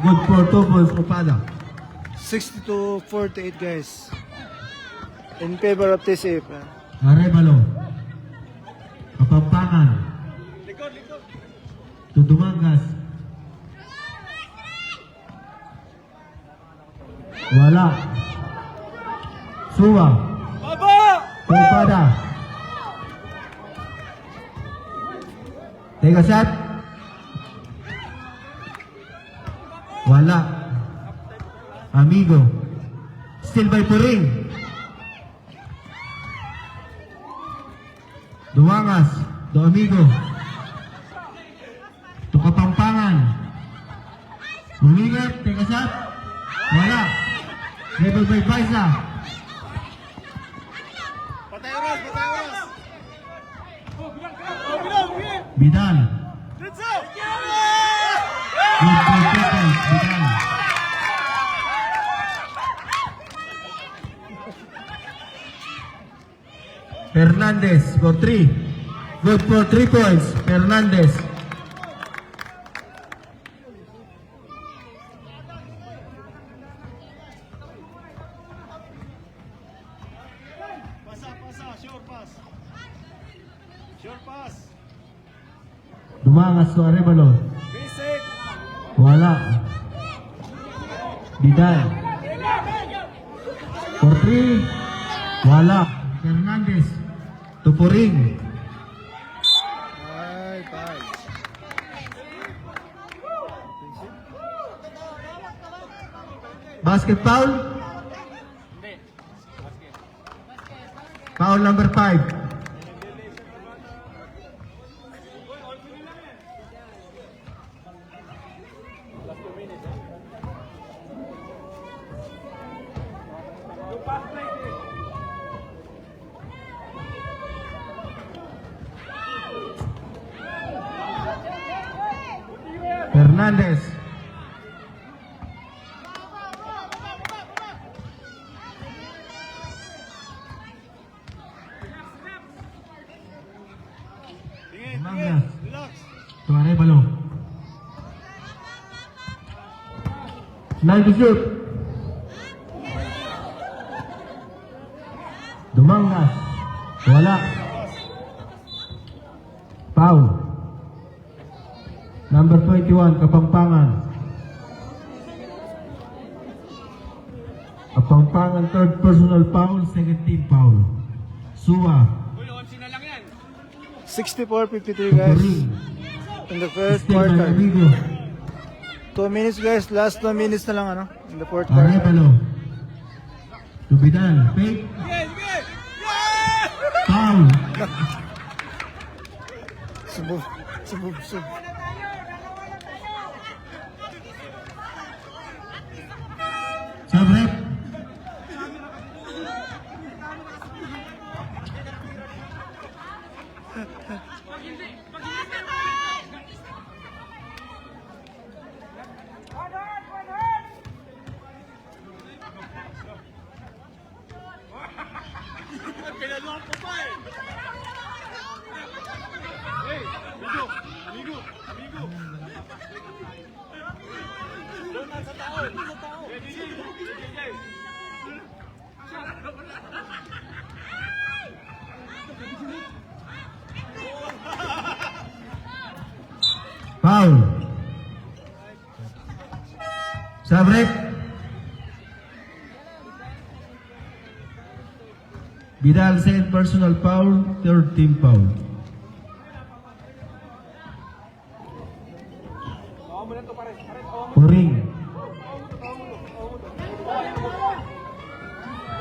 Good for 2 points, Upada. 60-48 guys. In favor of TCF. Arevalo. Kapampangan. Tudumangas. Wala. Suwa. Upada. Take a shot. Wala. Amigo. Still by Puring. Dumangas. Do Amigo. To Kapampangan. Umingat. Take a shot. Wala. Level by Paisa. Bidal. Good for 2 points, Bidal. Fernandez for 3. Good for 3 points. Fernandez. Dumangas to Arevalo. Wala. Bidal. For 3. Wala. Fernandez. Tupuring. Ay, bye. Basket foul? Foul number 5. Fernandez. Dumangas. To Arevalo. 9 to shoot. Dumangas. Wala. Foul. Number 21, Kapampangan. Kapampangan, third personal foul, second team foul. Suwa. 64-53 guys. In the first Still by quarter. Amigo. 2 minutes guys. Last 2 minutes na lang ano. In the fourth quarter. Arevalo. To Bidal. Fake. Foul. Subog. Sabrep. Pinaluhan ko pa eh. Hey, amigo. Doon na sa tao. Foul. Sabrep. Vidal second personal foul, third team foul. Puring.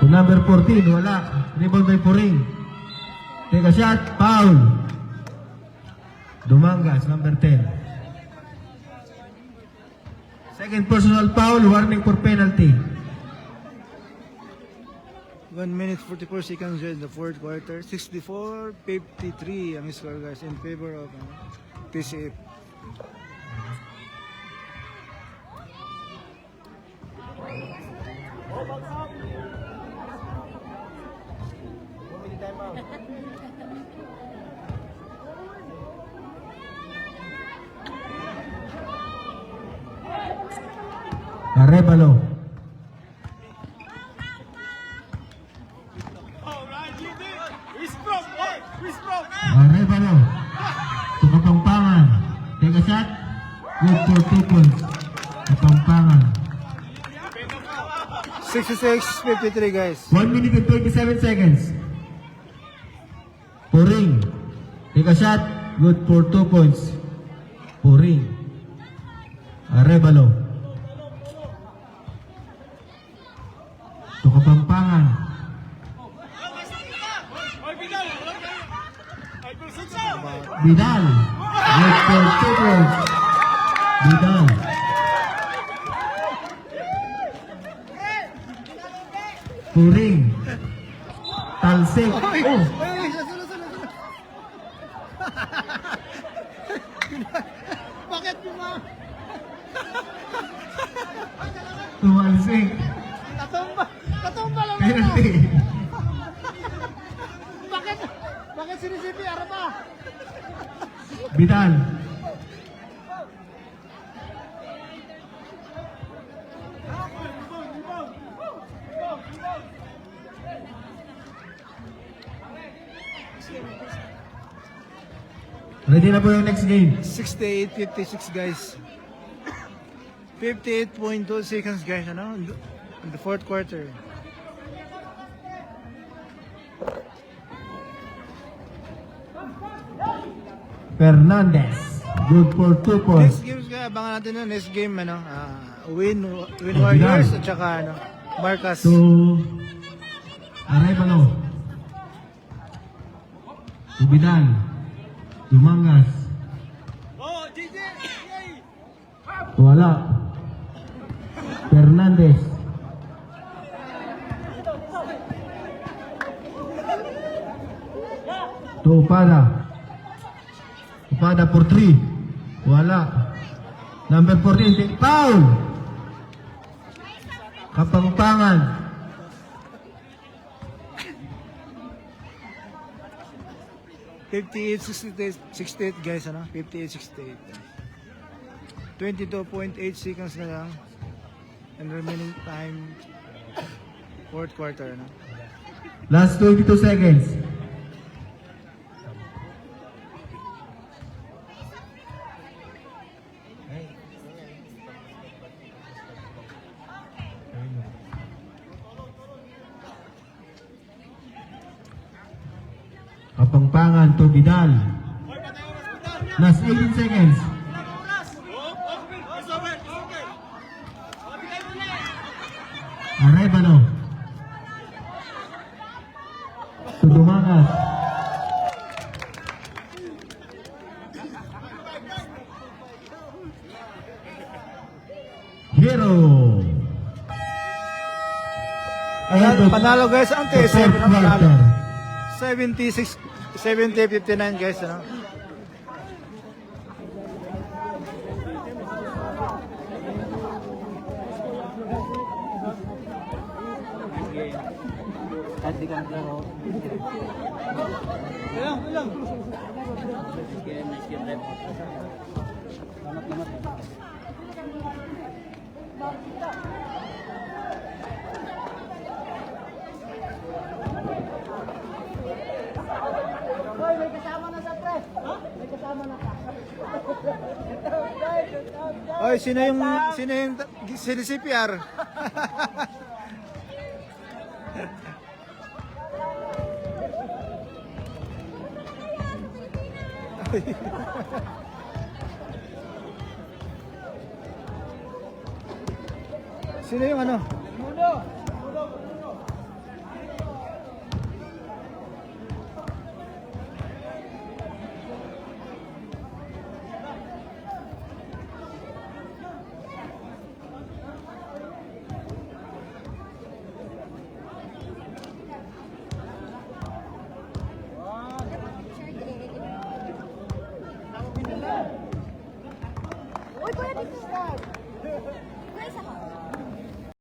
To number 14, wala. Dribble by Puring. Take a shot, foul. Dumangas, number 10. Second personal foul, warning for penalty. 1 minute 44 seconds in the fourth quarter. 64-53 ang score guys in favor of TCF. Arevalo. Arevalo. To Kapampangan. Take a shot. Good for 2 points. Kapampangan. 66-53 guys. 1 minute and 27 seconds. Puring. Take a shot. Good for 2 points. Puring. Arevalo. To Kapampangan. Vidal. Good for 2 points. Vidal. Puring. Talsik. Oh. Bakit Tumalsik. Tatumba lang Penalty. Bakit sinisipi? Ara pa? Vidal. Ready na po yung next game. 68-56 guys. 58.2 seconds guys, ano? In the fourth quarter. Fernandez. Good for 2 points. Next games kaya abangan natin na next game ano, win Warriors at saka ano, Marcus. To Arevalo. To Vidal. Dumangas. Oh, JJ! Wala. Fernandez. To Upada. Upada for 3. Wala. Number 14. Foul. Kapampangan. $58 68 guys ano, 58-68. 22.8 seconds na lang and remaining time fourth quarter ano. Last 22 seconds. Kapampangan to Vidal. Last 18 seconds. Arevalo. To Dumangas. Panalo guys ang the TSM. fourth Panalo. quarter. 70-59 guys. Ano? Kahit di ka naglaro. Ilang. Next game rin. Lamat. Oy, sino yung CPR? Sino yung ano? Uy, pwede ka.